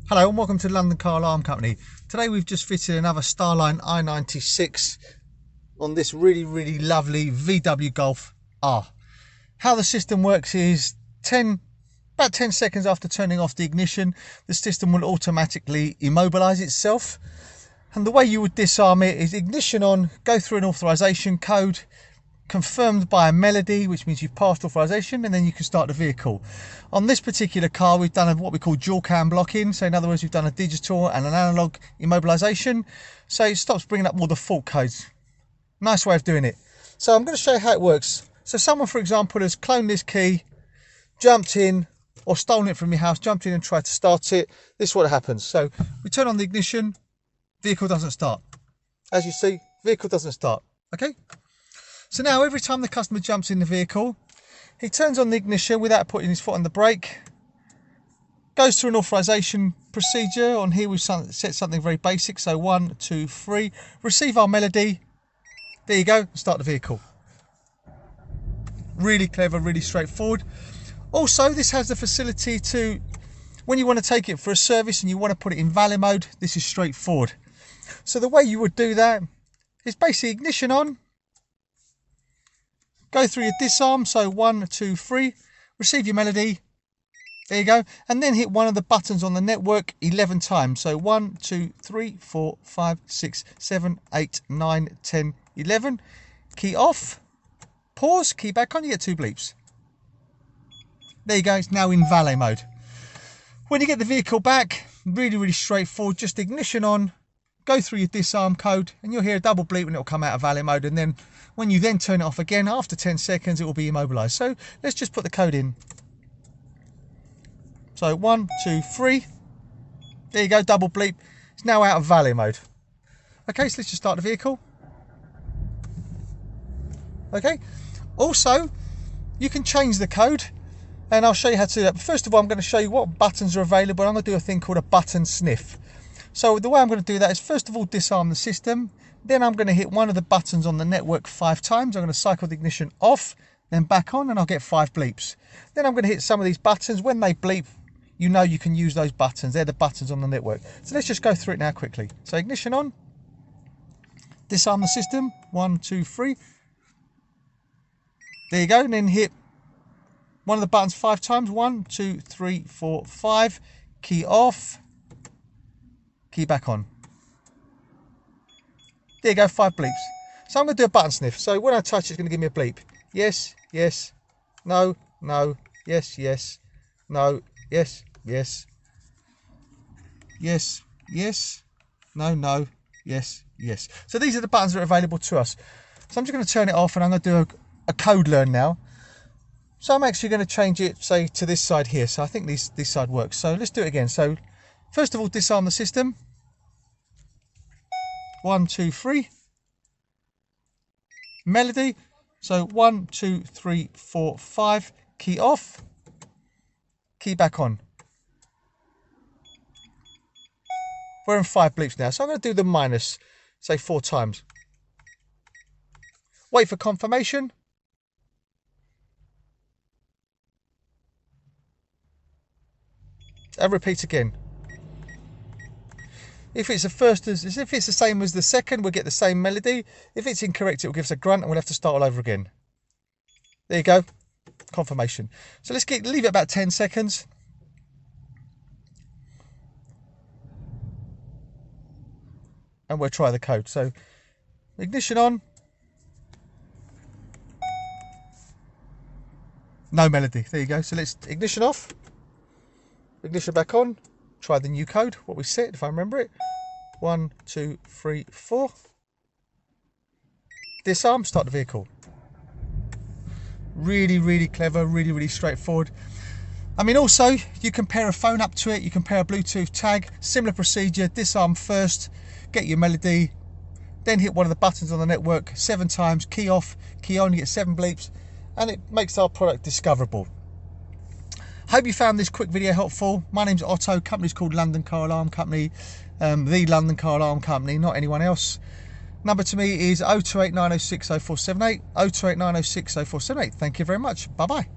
Hello and welcome to London Car Alarm Company. Today we've just fitted another Starline i96 on this really lovely VW Golf R. How the system works is about 10 seconds after turning off the ignition, the system will automatically immobilise itself. And the way you would disarm it is ignition on, go through an authorisation code, confirmed by a melody, which means you've passed authorization, and then you can start the vehicle. On this particular car, we've done what we call dual cam blocking. So in other words, we've done a digital and an analog immobilization. So it stops bringing up all the fault codes. Nice way of doing it. So I'm going to show you how it works. So someone, for example, has cloned this key, jumped in, or stolen it from your house, jumped in and tried to start it. This is what happens. So we turn on the ignition, vehicle doesn't start. As you see, vehicle doesn't start. Okay. So now every time the customer jumps in the vehicle, he turns on the ignition without putting his foot on the brake, goes through an authorization procedure. On here we've set something very basic, so 1, 2, 3, receive our melody, there you go, start the vehicle. Really clever, really straightforward. Also, this has the facility to, when you want to take it for a service and you want to put it in valet mode, this is straightforward. So the way you would do that is basically ignition on, go through your disarm, so 1, 2, 3, receive your melody, there you go, and then hit one of the buttons on the network 11 times. So 1, 2, 3, 4, 5, 6, 7, 8, 9, 10, 11. Key off, pause, key back on, you get 2 bleeps. There you go, it's now in valet mode. When you get the vehicle back, really straightforward, just ignition on, go through your disarm code, and you'll hear a double bleep and it'll come out of valet mode, and then when you then turn it off again, after 10 seconds, it will be immobilized. So let's just put the code in. So 1, 2, 3. There you go, double bleep. It's now out of valet mode. Okay, so let's just start the vehicle. Okay. Also, you can change the code, and I'll show you how to do that. But first of all, I'm going to show you what buttons are available. I'm going to do a thing called a button sniff. So the way I'm going to do that is, first of all, disarm the system. Then I'm going to hit one of the buttons on the network 5 times. I'm going to cycle the ignition off, then back on, and I'll get 5 bleeps. Then I'm going to hit some of these buttons. When they bleep, you know you can use those buttons. They're the buttons on the network. So let's just go through it now quickly. So ignition on, disarm the system, 1, 2, 3. There you go, and then hit one of the buttons 5 times. 1, 2, 3, 4, 5. Key off, key back on. There you go, 5 bleeps. So I'm going to do a button sniff. So when I touch it, it's going to give me a bleep. Yes, yes, no, no, yes, yes, no, yes, yes, yes, yes, no, no, yes, yes. So these are the buttons that are available to us. So I'm just going to turn it off, and I'm going to do a code learn now. So I'm actually going to change it, say, to this side here. So I think this side works. So let's do it again. So first of all, disarm the system. 1, 2, 3. Melody. So 1, 2, 3, 4, 5. Key off. Key back on. We're in 5 bleeps now. So I'm going to do the minus, say 4 times. Wait for confirmation. And repeat again. If it's if it's the same as the second, we'll get the same melody. If it's incorrect, it will give us a grunt, and we'll have to start all over again. There you go, confirmation. So let's leave it about 10 seconds. And we'll try the code. So ignition on. No melody, there you go. So let's ignition off. Ignition back on. Try the new code, what we set, if I remember it. 1, 2, 3, 4. Disarm, start the vehicle. Really clever, really straightforward. I mean, also, you can pair a phone up to it, you can pair a Bluetooth tag, similar procedure, disarm first, get your melody, then hit one of the buttons on the network 7 times, key off, key on, you get 7 bleeps, and it makes our product discoverable. Hope you found this quick video helpful. My name's Otto, company's called London Car Alarm Company, the London Car Alarm Company, not anyone else. Number to me is 0289060478, 0289060478. Thank you very much. Bye-bye.